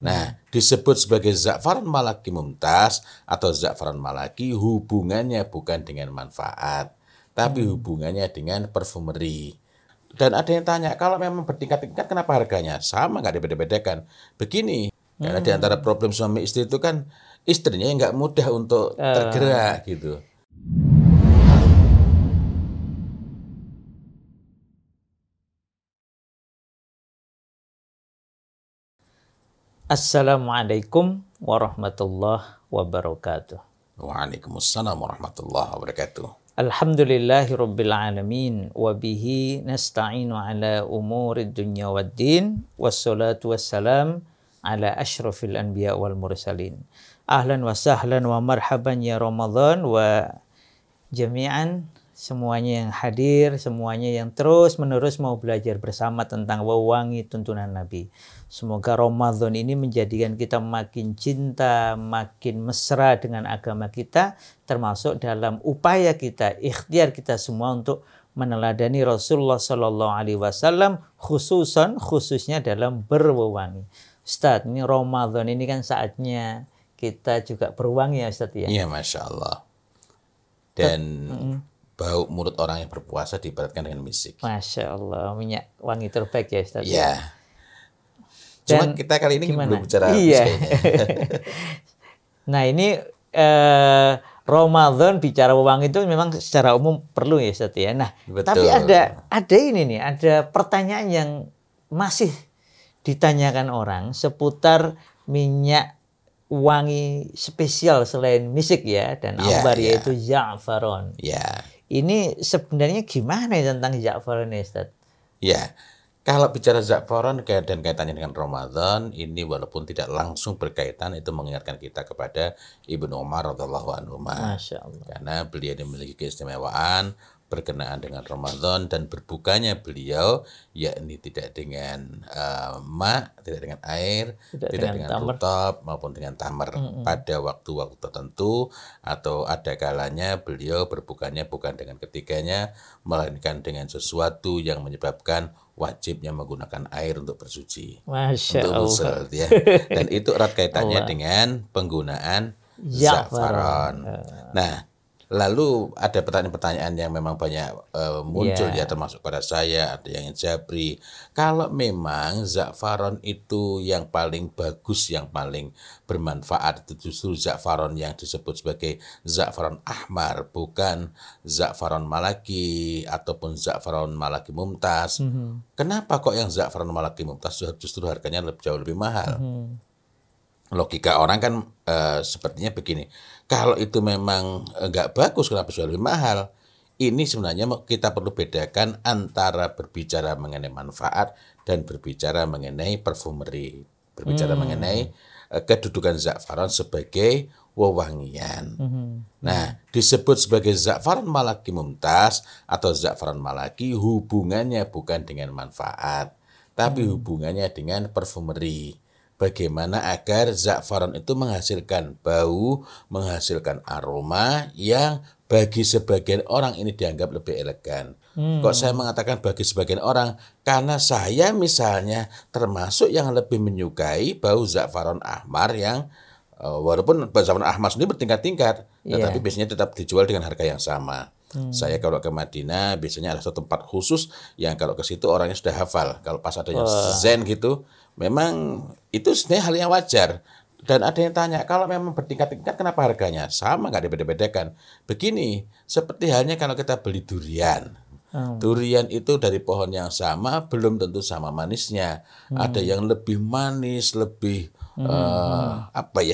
Nah, disebut sebagai za'faron malaki mumtaz atau za'faron malaki hubungannya bukan dengan manfaat, tapi hubungannya dengan parfumeri. Dan ada yang tanya, kalau memang bertingkat-tingkat kenapa harganya? Sama, nggak dibeda-bedakan. Begini, karena di antara problem suami istri itu kan istrinya nggak mudah untuk tergerak gitu. Assalamualaikum warahmatullahi wabarakatuh. Waalaikumsalam warahmatullahi wabarakatuh. Alhamdulillahirabbil alamin wa bihi nasta'inu ala umurid dunya waddin wassalatu wassalam ala asyrafil anbiya wal mursalin. Ahlan wa sahlan wa marhaban ya Ramadan wa jami'an, semuanya yang hadir, semuanya yang terus-menerus mau belajar bersama tentang wewangi tuntunan Nabi. Semoga Ramadan ini menjadikan kita makin cinta, makin mesra dengan agama kita, termasuk dalam upaya kita, ikhtiar kita semua untuk meneladani Rasulullah Sallallahu Alaihi Wasallam, khususnya dalam berwewangi. Ustadz, ini Ramadan ini kan saatnya kita juga berwangi ya Ustadz ya? Iya, Masya Allah. Dan bau mulut orang yang berpuasa diibaratkan dengan misik. Masya Allah, minyak wangi terbaik ya Ustadz. Iya. Cuma Dan kita kali ini gimana? belum bicara Iya. misiknya. Nah ini Ramadan bicara wewangi itu memang secara umum perlu ya Ustadz ya. Nah, Betul. tapi ada ini nih, ada pertanyaan yang masih ditanyakan orang seputar minyak wangi spesial selain misik ya dan ambar yaitu za'faron. Ya. Ini sebenarnya gimana ya tentang za'faron ya Ustadz? Ya. Kalau bicara za'faron dan kaitannya dengan Ramadan, ini walaupun tidak langsung berkaitan, itu mengingatkan kita kepada Ibnu Umar radhiyallahu anhu. Masya Allah. Karena beliau memiliki keistimewaan berkenaan dengan Ramadan dan berbukanya beliau yakni tidak dengan tidak dengan air, tidak dengan rutab maupun dengan tamar pada waktu-waktu tertentu, atau ada kalanya beliau berbukanya bukan dengan ketiganya melainkan dengan sesuatu yang menyebabkan wajibnya menggunakan air untuk bersuci, Masya untuk ghusl ya. Dan itu erat kaitannya dengan penggunaan za'faron. Nah, lalu ada pertanyaan-pertanyaan yang memang banyak muncul ya, termasuk pada saya, ada yang jabri. Kalau memang za'faron itu yang paling bagus, yang paling bermanfaat, itu justru za'faron yang disebut sebagai za'faron ahmar, bukan za'faron malaki ataupun za'faron malaki mumtaz. Kenapa kok yang za'faron malaki mumtaz justru harganya jauh lebih mahal? Logika orang kan sepertinya begini, kalau itu memang nggak bagus, kenapa sudah lebih mahal? Ini sebenarnya kita perlu bedakan antara berbicara mengenai manfaat dan berbicara mengenai parfumeri, berbicara mengenai kedudukan za'faron sebagai wewangian. Nah, disebut sebagai za'faron malaki mumtaz atau za'faron malaki hubungannya bukan dengan manfaat, tapi hubungannya dengan parfumeri. Bagaimana agar za'faron itu menghasilkan bau, menghasilkan aroma yang bagi sebagian orang ini dianggap lebih elegan. Kok saya mengatakan bagi sebagian orang? Karena saya misalnya termasuk yang lebih menyukai bau za'faron ahmar yang walaupun za'faron ahmar sendiri bertingkat-tingkat, tetapi biasanya tetap dijual dengan harga yang sama. Saya kalau ke Madinah biasanya ada satu tempat khusus yang kalau ke situ orangnya sudah hafal. Kalau pas adanya zen gitu, memang itu sebenarnya hal yang wajar. Dan ada yang tanya, kalau memang bertingkat-tingkat kenapa harganya? Sama, nggak dibeda-bedakan. Begini, seperti halnya kalau kita beli durian. Durian itu dari pohon yang sama, belum tentu sama manisnya. Ada yang lebih manis, lebih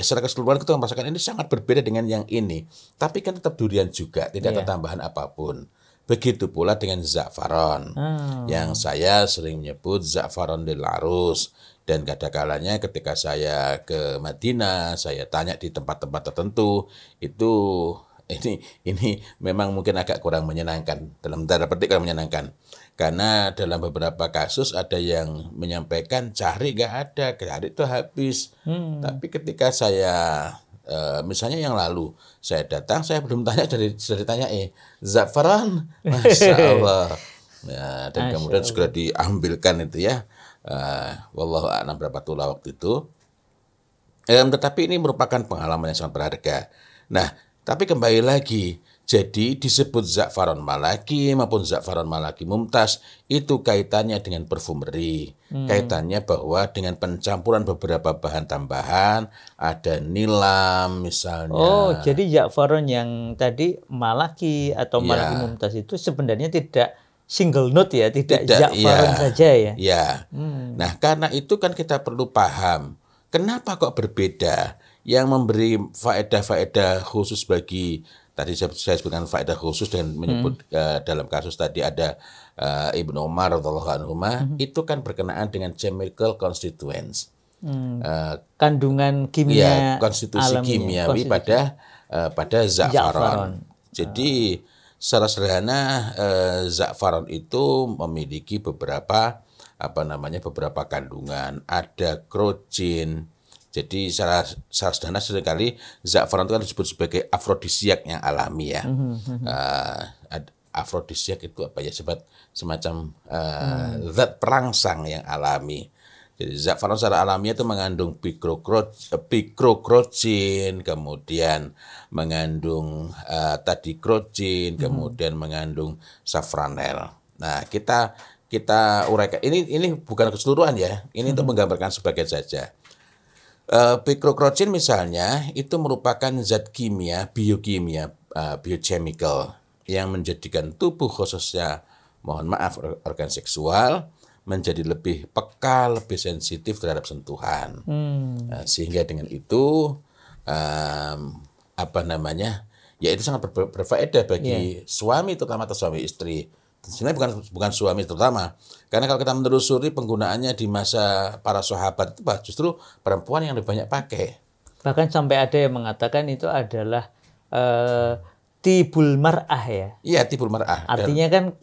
secara keseluruhan kita merasakan ini sangat berbeda dengan yang ini. Tapi kan tetap durian juga, tidak ada tambahan apapun. Begitu pula dengan za'faron, yang saya sering menyebut za'faron lil arus. Dan kadang-kalanya ketika saya ke Madinah, saya tanya di tempat-tempat tertentu, itu ini memang mungkin agak kurang menyenangkan, dalam tanda petik kurang menyenangkan. Karena dalam beberapa kasus ada yang menyampaikan cari nggak ada, cari itu habis. Tapi ketika saya misalnya yang lalu saya datang, saya belum tanya sudah ditanya za'faron, Masya Allah. Ya, dan kemudian segera diambilkan itu ya. Wallahu a'lam berapa tulah waktu itu. Tetapi ini merupakan pengalaman yang sangat berharga. Nah, tapi kembali lagi, jadi disebut za'faron malaki maupun za'faron malaki mumtaz itu kaitannya dengan perfumeri. Kaitannya bahwa dengan pencampuran beberapa bahan tambahan, ada nilam misalnya. Oh, jadi za'faron yang tadi malaki atau malaki mumtaz itu sebenarnya tidak single note ya, tidak za'faron saja ya. Ya. Nah, karena itu kan kita perlu paham kenapa kok berbeda yang memberi faedah-faedah khusus bagi tadi saya sebutkan faedah khusus dan menyebut dalam kasus tadi ada Ibnu Umar radhiyallahu anhu itu kan berkenaan dengan chemical constituents. Kandungan kimia konstitusi kimiawi pada za'faron. Jadi secara sederhana za'faron itu memiliki beberapa beberapa kandungan, ada krotin. Jadi secara sederhana seringkali za'faron itu kan disebut sebagai afrodisiak yang alami ya. Afrodisiak itu apa ya, semacam zat perangsang yang alami. Jadi za'faron secara alamiah itu mengandung pikrokrotin, kemudian mengandung tadi krotin, kemudian mengandung safranel. Nah, kita uraikan ini bukan keseluruhan ya. Ini untuk menggambarkan sebagian saja. Pikrokrotin misalnya itu merupakan zat kimia, biokimia, biochemical yang menjadikan tubuh khususnya organ seksual menjadi lebih peka, lebih sensitif terhadap sentuhan. Sehingga dengan itu ya itu sangat berfaedah bagi suami, terutama atau suami istri. Sebenarnya bukan suami terutama, karena kalau kita menelusuri penggunaannya di masa para sahabat itu justru perempuan yang lebih banyak pakai. Bahkan sampai ada yang mengatakan itu adalah tibul mar'ah ya. Iya, tibul mar'ah. Artinya kan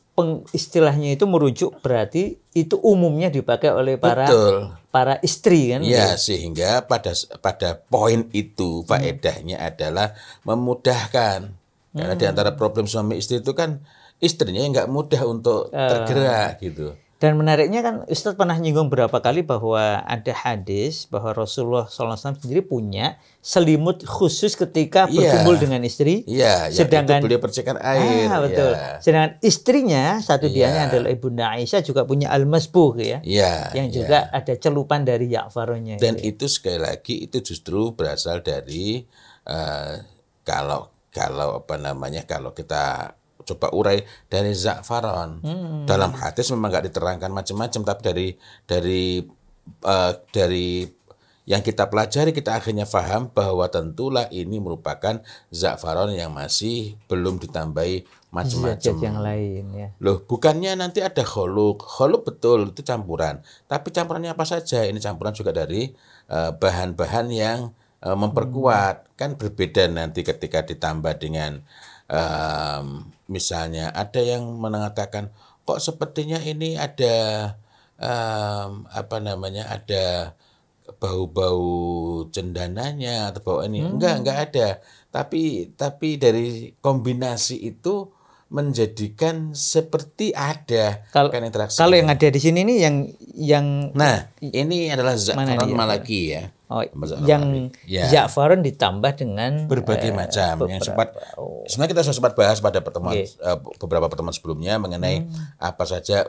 istilahnya itu merujuk berarti itu umumnya dipakai oleh para istri kan. Iya, sehingga pada poin itu faedahnya adalah memudahkan. Karena di antara problem suami istri itu kan istrinya nggak mudah untuk tergerak gitu. Dan menariknya kan Ustadz pernah nyinggung berapa kali bahwa ada hadis bahwa Rasulullah SAW sendiri punya selimut khusus ketika berkumpul dengan istri. Sedangkan itu beliau percikan air. Betul. Sedangkan istrinya satu dianya adalah Ibunda Aisyah juga punya al-masbuh ya. Yang juga ada celupan dari za'faronnya. Dan itu sekali lagi itu justru berasal dari kalau kita coba urai dari za'faron. Dalam hadis memang nggak diterangkan macam-macam, tapi dari yang kita pelajari kita akhirnya paham bahwa tentulah ini merupakan za'faron yang masih belum ditambahi macam-macam yang lain ya. Loh, bukannya nanti ada kholuk betul itu campuran, tapi campurannya apa saja? Ini campuran juga dari bahan-bahan yang memperkuat. Kan berbeda nanti ketika ditambah dengan misalnya ada yang mengatakan kok sepertinya ini ada ada bau-bau cendananya atau bau ini. Enggak ada. Tapi dari kombinasi itu menjadikan seperti ada interaksi. Kalau yang ada di sini nih yang nah, ini adalah za'faron malaki ya. Yang za'faron ditambah dengan berbagai macam yang sebenarnya kita sudah sempat bahas pada pertemuan beberapa pertemuan sebelumnya mengenai apa saja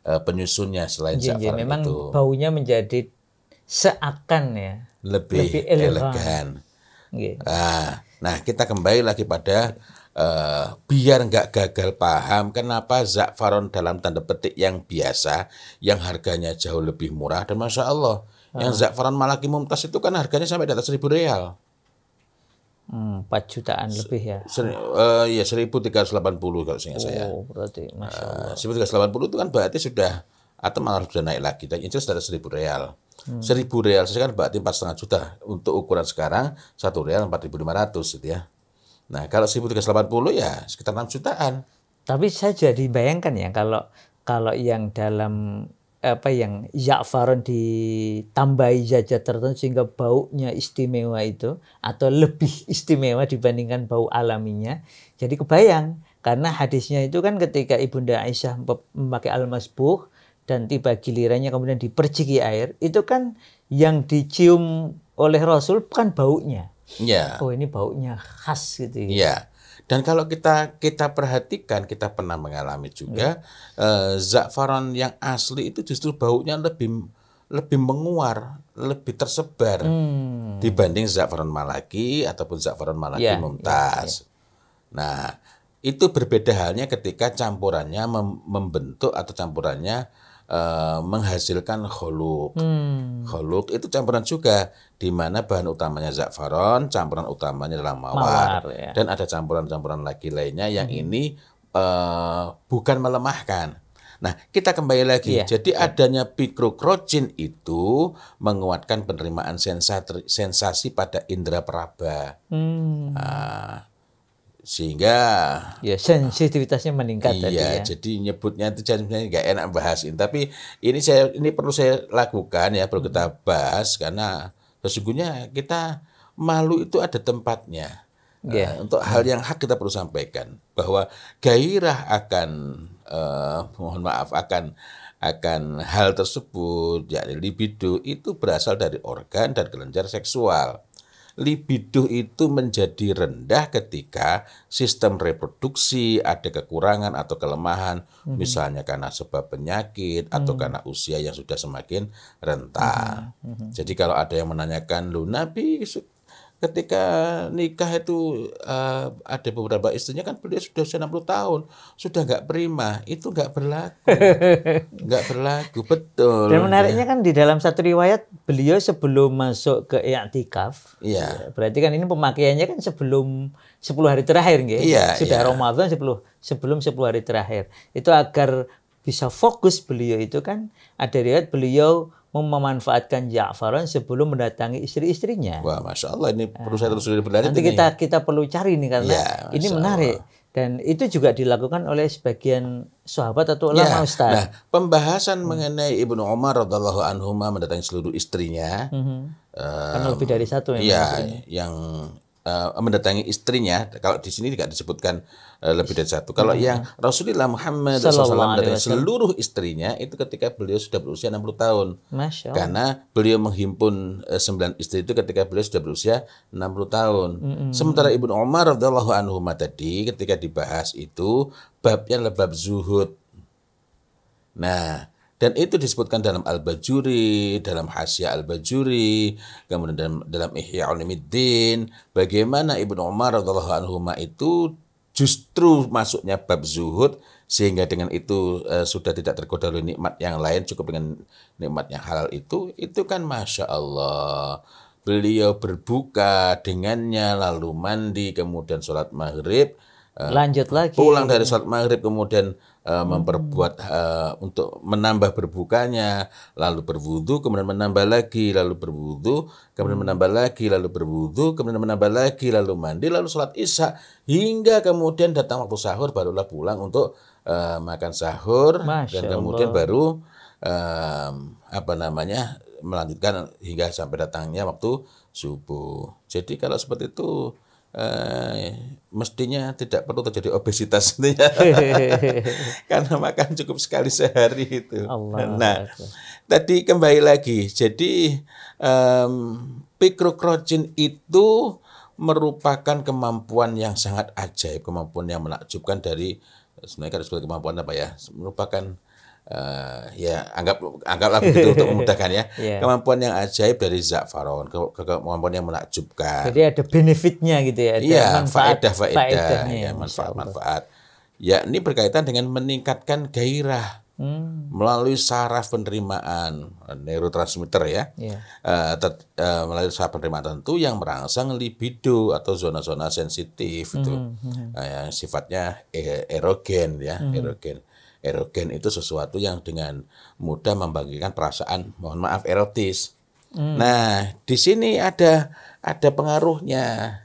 penyusunnya selain za'faron memang itu. Memang baunya menjadi seakan ya lebih elegan. Nah, kita kembali lagi pada biar nggak gagal paham kenapa za'faron dalam tanda petik yang biasa yang harganya jauh lebih murah dan Masya Allah yang za'faron malaki mumtaz itu kan harganya sampai di atas 1.000 rial. 4 jutaan lebih ya. 1.380 kalau seingat saya. Oh, berarti Masya Allah. 1.380 itu kan berarti sudah atau malah sudah naik lagi. Yang jelas sudah 1.000 rial. 1.000 rial saja kan berarti 4,5 juta. Untuk ukuran sekarang 1 rial 4.500 gitu ya. Nah, kalau 1.380 ya sekitar 6 jutaan. Tapi saya jadi bayangkan ya kalau yang dalam yang za'faron ditambahi zat tertentu sehingga baunya istimewa itu atau lebih istimewa dibandingkan bau alaminya. Jadi kebayang karena hadisnya itu kan ketika Ibunda Aisyah memakai al-masbuh dan tiba gilirannya kemudian diperciki air, itu kan yang dicium oleh Rasul kan baunya. Ya. Oh, ini baunya khas gitu. Ya. Dan kalau kita perhatikan, kita pernah mengalami juga za'faran yang asli itu justru baunya lebih menguar, lebih tersebar dibanding za'faran malaki ataupun za'faran malaki mumtaz. Nah, itu berbeda halnya ketika campurannya membentuk atau campurannya menghasilkan khuluk. Khuluk itu campuran juga, di mana bahan utamanya za'faran, campuran utamanya adalah mawar ya. Dan ada campuran-campuran lagi lainnya yang ini bukan melemahkan. Nah, kita kembali lagi. Jadi adanya pikrokrotin itu menguatkan penerimaan sensasi pada indera peraba. Sehingga ya sensitivitasnya meningkat tadi ya. Jadi nyebutnya itu sebenarnya nggak enak bahasin, tapi ini perlu saya lakukan ya, perlu kita bahas karena sesungguhnya kita malu itu ada tempatnya. Untuk hal yang hak kita perlu sampaikan bahwa gairah akan hal tersebut, yakni libido itu berasal dari organ dan kelenjar seksual. Libido itu menjadi rendah ketika sistem reproduksi ada kekurangan atau kelemahan, misalnya karena sebab penyakit atau karena usia yang sudah semakin renta. Jadi kalau ada yang menanyakan, loh Nabi ketika nikah itu ada beberapa istrinya kan beliau sudah 60 tahun, sudah nggak prima, itu nggak berlaku. Nggak berlaku, betul. Dan menariknya kan di dalam satu riwayat beliau sebelum masuk ke i'tikaf, berarti kan ini pemakaiannya kan sebelum 10 hari terakhir, sudah Ramadan sebelum 10 hari terakhir. Itu agar bisa fokus beliau itu kan ada riwayat beliau memanfaatkan za'faran sebelum mendatangi istri-istrinya. Wah, Masya Allah, ini perlu saya terus berlanjut. Nanti kita perlu cari nih karena ini menarik. Dan itu juga dilakukan oleh sebagian sahabat atau ulama Ustaz. Nah, pembahasan mengenai Ibnu Umar radhiyallahu anhu mendatangi seluruh istrinya. Karena lebih dari satu yang mendatangi istrinya. Kalau di sini tidak disebutkan lebih dari satu. Kalau yang Rasulullah Muhammad SAW mendatangi seluruh istrinya itu ketika beliau sudah berusia 60 tahun. Masya Allah. Karena beliau menghimpun 9 istri itu ketika beliau sudah berusia 60 tahun. Sementara Ibnu Umar radhiyallahu anhu tadi ketika dibahas itu babnya adalah bab zuhud. Nah, dan itu disebutkan dalam Al-Bajuri, dalam Hasyiah Al-Bajuri, kemudian dalam Ihya Ulumuddin, bagaimana Ibnu Umar radhiyallahu anhu itu justru masuknya bab zuhud, sehingga dengan itu sudah tidak tergoda oleh nikmat yang lain, cukup dengan nikmat yang halal itu kan Masya Allah. Beliau berbuka dengannya, lalu mandi, kemudian sholat maghrib, lanjut lagi, pulang dari sholat maghrib, kemudian memperbuat untuk menambah berbukanya, lalu berwudu, kemudian menambah lagi, lalu berwudu, kemudian menambah lagi, lalu berwudu, kemudian menambah lagi, lalu mandi, lalu sholat isya, hingga kemudian datang waktu sahur, barulah pulang untuk makan sahur. Masya dan kemudian Allah. baru melanjutkan hingga sampai datangnya waktu subuh. Jadi kalau seperti itu mestinya tidak perlu terjadi obesitas karena makan cukup sekali sehari itu. Nah, tadi kembali lagi, jadi pikrokrotin itu merupakan kemampuan yang sangat ajaib, kemampuan yang menakjubkan dari, sebenarnya kan disebut kemampuan apa ya, merupakan anggaplah begitu untuk memudahkan ya. Kemampuan yang ajaib dari za'faran, kemampuan yang menakjubkan. Jadi ada benefitnya gitu ya, ada faedahnya, manfaat-manfaat. Ya, ini berkaitan dengan meningkatkan gairah melalui saraf penerimaan neurotransmitter ya. Melalui saraf penerimaan tentu yang merangsang libido atau zona-zona sensitif itu. Yang sifatnya erogen ya, erogen itu sesuatu yang dengan mudah membangkitkan perasaan, mohon maaf, erotis. Nah, di sini ada pengaruhnya.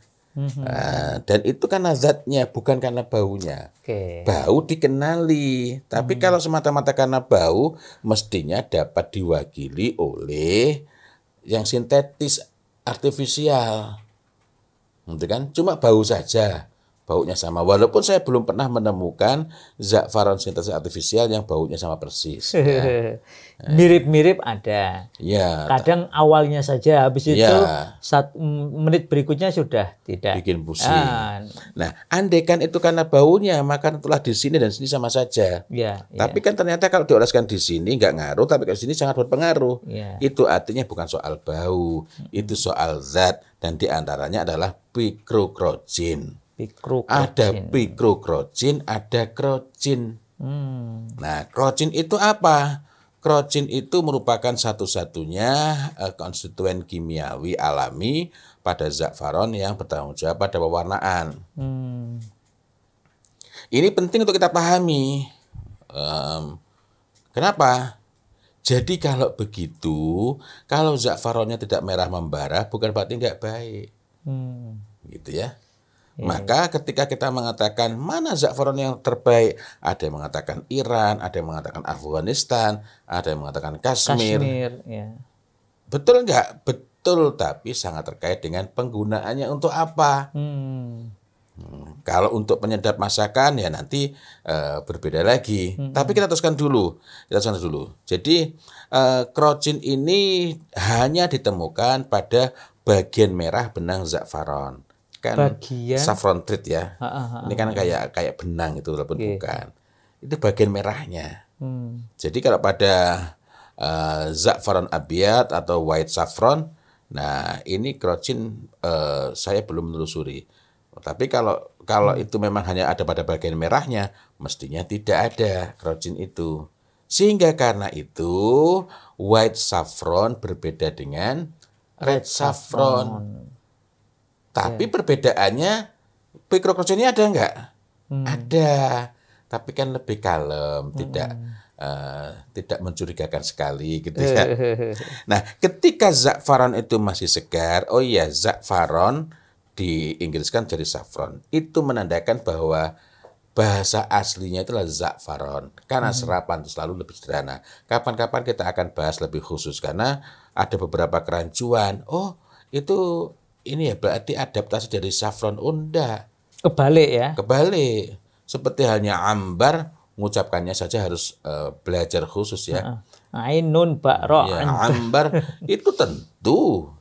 Dan itu karena zatnya, bukan karena baunya. Bau dikenali, tapi kalau semata-mata karena bau, mestinya dapat diwakili oleh yang sintetis, artifisial. Gitu kan? Cuma bau saja. baunya sama. Walaupun saya belum pernah menemukan za'faron sintesis artifisial yang baunya sama persis. Ya. Mirip-mirip ada. Ya. Kadang awalnya saja, habis itu 1 menit berikutnya sudah tidak. Bikin pusing. Nah, andaikan itu karena baunya, maka telah di sini dan sini sama saja. Ya, tapi kan ternyata kalau dioleskan di sini nggak ngaruh, tapi kalau di sini sangat berpengaruh. Ya. Itu artinya bukan soal bau, itu soal zat, dan diantaranya adalah pikrokro진. Ada pikrokro진, ada krocin. Nah, krocin itu apa? Krocin itu merupakan satu-satunya konstituen kimiawi alami pada za'faron yang bertanggung jawab pada pewarnaan. Ini penting untuk kita pahami. Kenapa? Jadi kalau begitu, kalau za'faronnya tidak merah membara, bukan berarti nggak baik. Gitu ya. Maka ketika kita mengatakan mana za'faron yang terbaik, ada yang mengatakan Iran, ada yang mengatakan Afghanistan, ada yang mengatakan Kashmir. Ya. Betul nggak? Betul, tapi sangat terkait dengan penggunaannya untuk apa. Kalau untuk penyedap masakan ya nanti berbeda lagi. Tapi kita teruskan dulu. Jadi krocin ini hanya ditemukan pada bagian merah benang za'faron. Kan saffron thread ya. Ini kan kayak benang itu walaupun bukan. Itu bagian merahnya. Jadi kalau pada za'faron abiyat atau white saffron, nah ini krocin saya belum menelusuri. Tapi kalau itu memang hanya ada pada bagian merahnya, mestinya tidak ada krocin itu. Sehingga karena itu white saffron berbeda dengan red saffron. Tapi perbedaannya, pikrokrocinnya ada enggak? Ada, tapi kan lebih kalem, tidak mencurigakan sekali gitu ya. Nah, ketika za'faron itu masih segar, oh iya, za'faron di Inggris kan jadi saffron. Itu menandakan bahwa bahasa aslinya itulah za'faron. Karena serapan itu selalu lebih sederhana. Kapan-kapan kita akan bahas lebih khusus karena ada beberapa kerancuan. Oh, itu ini ya berarti adaptasi dari saffron unda. Kebalik ya? Kebalik. Seperti halnya ambar, mengucapkannya saja harus belajar khusus ya. Ainun ba'ro. Ya, ambar itu tentu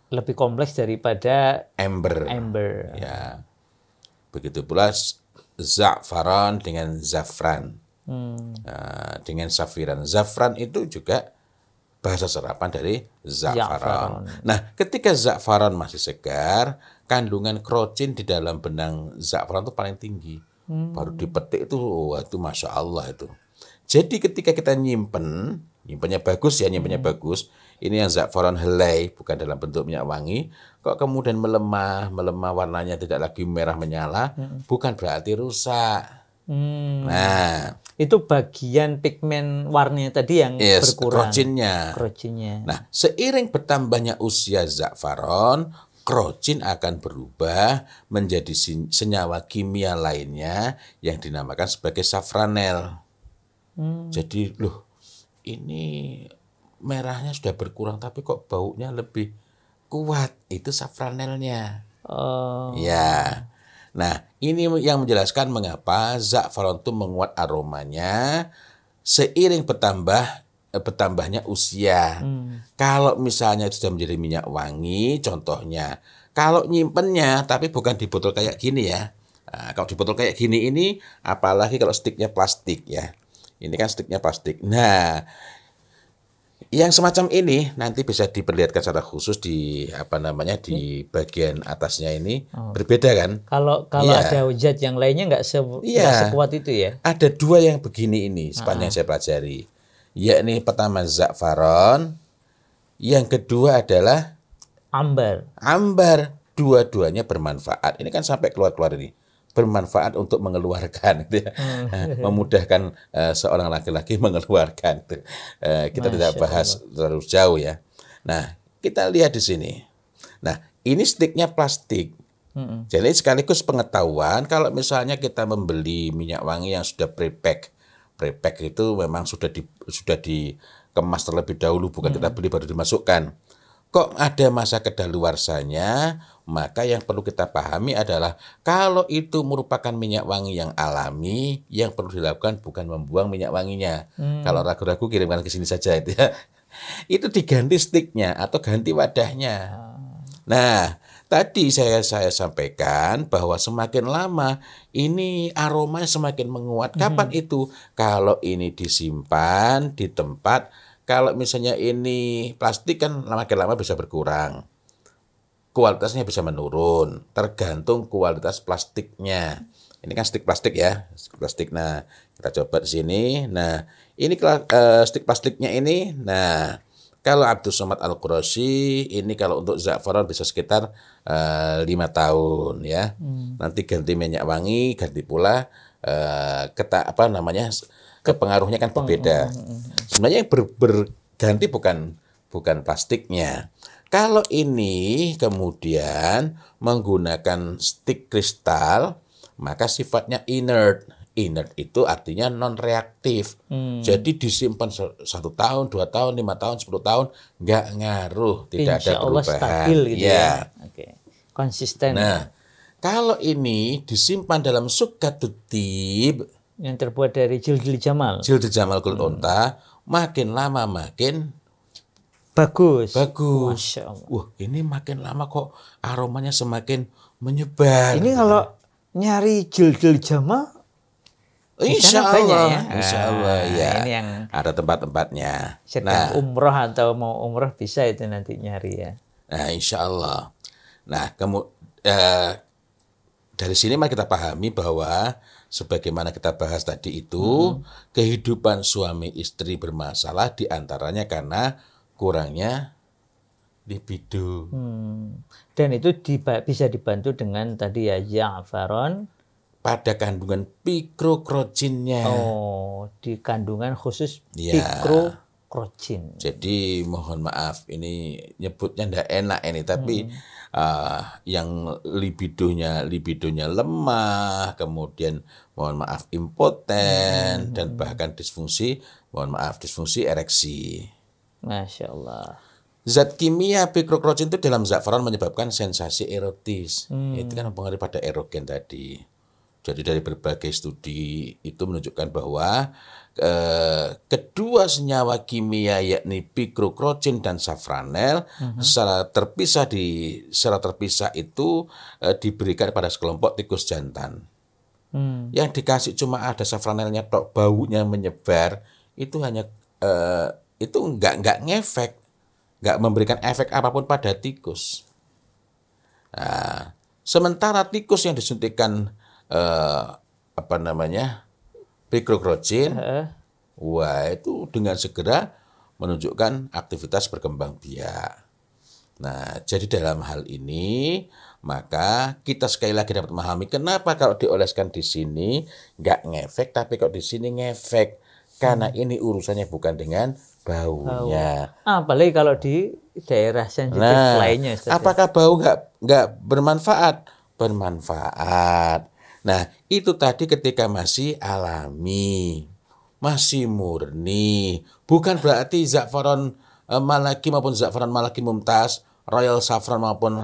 lebih kompleks daripada amber. Ya. Begitu pula za'faron dengan zafran. Dengan safiran. Zafran itu juga bahasa serapan dari za'faron. Nah, ketika za'faron masih segar, kandungan krocin di dalam benang za'faron itu paling tinggi. Baru dipetik itu, wah, itu Masya Allah itu. Jadi ketika kita nyimpennya bagus ya, bagus. Ini yang za'faron helai, bukan dalam bentuk minyak wangi. Kok kemudian melemah warnanya tidak lagi merah menyala, bukan berarti rusak. Nah, itu bagian pigmen warnanya tadi yang berkurang. Krocinnya. Nah, seiring bertambahnya usia za'faron, krocin akan berubah menjadi senyawa kimia lainnya yang dinamakan sebagai safranel. Jadi, loh, ini merahnya sudah berkurang tapi kok baunya lebih kuat. Itu safranelnya. Ya. Nah, ini yang menjelaskan mengapa za'faron itu menguat aromanya seiring bertambahnya usia. Kalau misalnya sudah menjadi minyak wangi, contohnya, kalau nyimpennya tapi bukan di botol kayak gini ya. Nah, kalau di botol kayak gini ini, apalagi kalau stiknya plastik ya. Ini kan stiknya plastik. Nah, yang semacam ini nanti bisa diperlihatkan secara khusus di di bagian atasnya ini berbeda kan? Kalau ada zat yang lainnya nggak sekuat itu ya? Ada dua yang begini ini sepanjang saya pelajari, yakni pertama za'faron, yang kedua adalah ambar. Dua-duanya bermanfaat. Ini kan sampai keluar-keluar ini. Bermanfaat untuk mengeluarkan, gitu ya. Memudahkan seorang laki-laki mengeluarkan. Kita tidak bahas terlalu jauh ya. Nah, kita lihat di sini. Nah, ini stiknya plastik. Jadi sekaligus pengetahuan kalau misalnya kita membeli minyak wangi yang sudah pre-pack itu memang sudah dikemas terlebih dahulu, bukan kita beli baru dimasukkan. Kok ada masa kedaluarsanya? maka yang perlu kita pahami adalah kalau itu merupakan minyak wangi yang alami, yang perlu dilakukan bukan membuang minyak wanginya. Kalau ragu-ragu kirimkan ke sini saja itu ya. Itu diganti sticknya atau ganti wadahnya. Nah, tadi saya sampaikan bahwa semakin lama ini aromanya semakin menguat. Kapan itu? Kalau ini disimpan di tempat, kalau misalnya ini plastik kan makin lama bisa berkurang. Kualitasnya bisa menurun, tergantung kualitas plastiknya. Ini kan stik plastik ya, stik plastik. Nah, kita coba di sini. Nah, ini stik plastiknya ini. Nah, kalau Abdus Somad Al-Qurashi ini kalau untuk za'faron bisa sekitar 5 tahun ya. Nanti ganti minyak wangi, ganti pula kepengaruhnya kan berbeda. Sebenarnya yang berganti bukan plastiknya. Kalau ini kemudian menggunakan stik kristal, maka sifatnya inert. Inert itu artinya non-reaktif. Jadi disimpan 1 tahun, 2 tahun, 5 tahun, 10 tahun, nggak ngaruh, tidak ada perubahan. Stabil gitu ya. Oke. Konsisten. Nah, kalau ini disimpan dalam sukatutib, yang terbuat dari jildil jamal. Jildil jamal kulit unta, makin lama makin bagus. Masya Allah. Wah, ini makin lama kok aromanya semakin menyebar. Ini kalau nyari jildil jamal, Insya Allah, ya? Insya Allah ya. Ini yang ada tempat-tempatnya. Sedang umroh atau mau umroh bisa itu nanti nyari ya. Nah, Insya Allah. Nah, dari sini mari kita pahami bahwa sebagaimana kita bahas tadi itu, kehidupan suami istri bermasalah diantaranya karena kurangnya libido. Dan itu bisa dibantu dengan tadi ya za'faron. Pada kandungan pikrokrocinnya. Oh, di kandungan khusus pikrokrotin. Jadi mohon maaf ini nyebutnya ndak enak ini, tapi yang libidonya lemah, kemudian mohon maaf impoten dan bahkan disfungsi ereksi. Masya Allah. Zat kimia pikrokrotin itu dalam za'faron menyebabkan sensasi erotis. Itu kan mempengaruhi pada erogen tadi. Jadi dari berbagai studi itu menunjukkan bahwa kedua senyawa kimia yakni pikrokrotin dan safranel secara terpisah itu diberikan pada sekelompok tikus jantan. Yang dikasih cuma ada safranelnya tok, baunya menyebar, itu hanya itu enggak ngefek, enggak memberikan efek apapun pada tikus. Nah, sementara tikus yang disuntikan pikrokrotin, wah itu dengan segera menunjukkan aktivitas berkembang biak. Nah, jadi dalam hal ini maka kita sekali lagi dapat memahami kenapa kalau dioleskan di sini nggak ngefek, tapi kalau di sini ngefek, karena ini urusannya bukan dengan baunya. Apalagi kalau di daerah sensitif lainnya. Apakah bau nggak bermanfaat? Bermanfaat. Nah, itu tadi ketika masih alami, masih murni. Bukan berarti za'faron malaki maupun za'faron malaki mumtaz, royal saffron maupun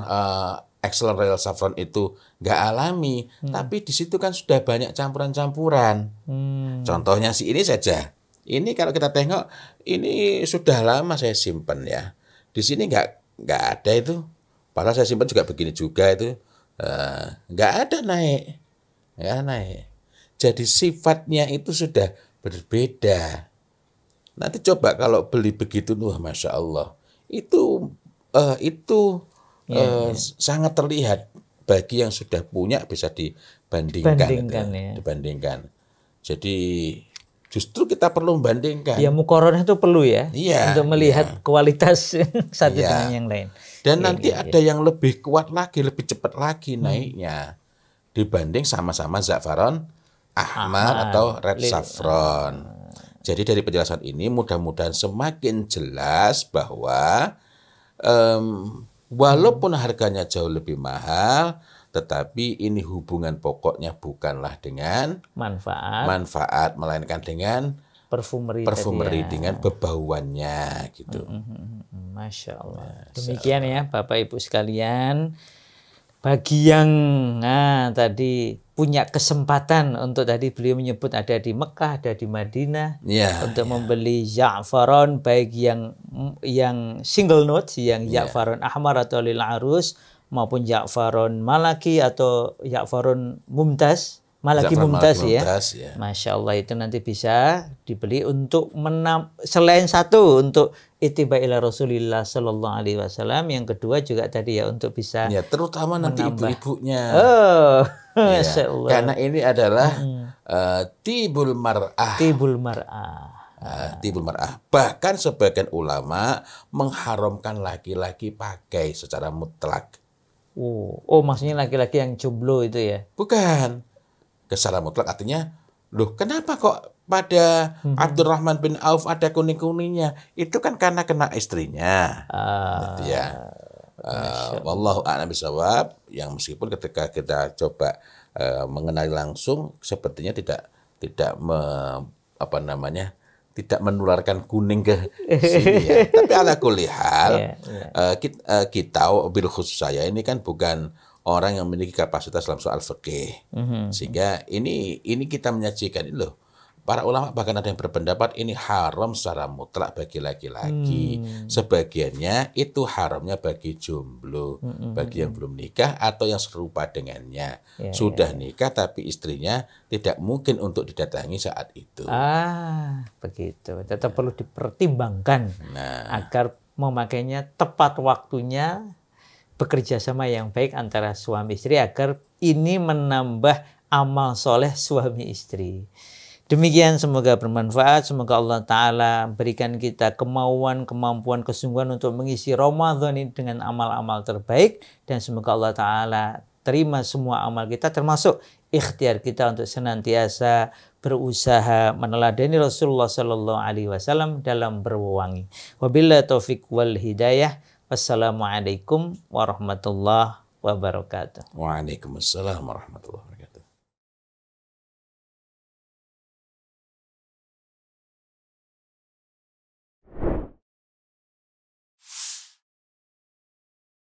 excellent royal saffron itu nggak alami. Tapi di situ kan sudah banyak campuran-campuran. Contohnya ini saja. Ini kalau kita tengok, ini sudah lama saya simpan ya. Di sini nggak ada itu. Padahal saya simpan juga begini juga itu. Nggak ada naik. Ya naik. Jadi sifatnya itu sudah berbeda. Nanti coba kalau beli begitu, wah masya Allah, itu sangat terlihat bagi yang sudah punya bisa dibandingkan. Jadi justru kita perlu membandingkan. Ya muqaranah itu perlu ya, untuk melihat kualitas satu dengan yang lain. Dan nanti ada yang lebih kuat lagi, lebih cepat lagi naiknya. Dibanding sama-sama za'faron ahmar atau red saffron. Jadi dari penjelasan ini mudah-mudahan semakin jelas bahwa walaupun harganya jauh lebih mahal, tetapi ini hubungan pokoknya bukanlah dengan manfaat melainkan dengan parfumeri dengan bebauannya gitu. Masya Allah. Demikian ya Bapak Ibu sekalian. bagi yang tadi punya kesempatan untuk tadi beliau menyebut ada di Mekah, ada di Madinah, untuk membeli Ja'faron, baik yang single note, yang Ja'faron Ahmar atau lil arus, maupun Ja'faron Malaki atau Ja'faron Mumtaz. Malaki Mumtaz ya. Masya Allah, itu nanti bisa dibeli untuk selain satu untuk ittiba ila Rasulillah sallallahu alaihi wasallam, yang kedua juga tadi ya untuk bisa terutama nanti ibu-ibunya. Masya Allah. Karena ini adalah tibul mar'ah. Tibul mar'ah. Tibul mar'ah. Bahkan sebagian ulama mengharamkan laki-laki pakai secara mutlak. Oh, maksudnya laki-laki yang jomblo itu ya? Bukan. Secara mutlak artinya, loh kenapa kok pada Abdurrahman bin Auf ada kuning-kuningnya? Itu kan karena kena istrinya. Gitu ya. Wallahu a'lam bishawab. Yang meskipun ketika kita coba mengenali langsung, sepertinya tidak tidak menularkan kuning ke sini ya. Tapi ala kulli hal, kita bil khusus saya ini kan bukan orang yang memiliki kapasitas dalam soal fikih. Sehingga ini kita menyajikan ini loh. Para ulama bahkan ada yang berpendapat ini haram secara mutlak bagi laki-laki. Sebagiannya itu haramnya bagi jomblo, bagi yang belum nikah atau yang serupa dengannya. Sudah nikah tapi istrinya tidak mungkin untuk didatangi saat itu. Begitu. Tetap perlu dipertimbangkan agar memakainya tepat waktunya, bekerja sama yang baik antara suami istri agar ini menambah amal soleh suami istri. Demikian, semoga bermanfaat. Semoga Allah Ta'ala berikan kita kemauan, kemampuan, kesungguhan untuk mengisi Ramadan ini dengan amal-amal terbaik. Dan semoga Allah Ta'ala terima semua amal kita, termasuk ikhtiar kita untuk senantiasa berusaha meneladani Rasulullah Sallallahu Alaihi Wasallam dalam berwewangi. Wabillahi taufiq wal hidayah. Wassalamualaikum warahmatullahi wabarakatuh. Waalaikumsalam warahmatullahi wabarakatuh.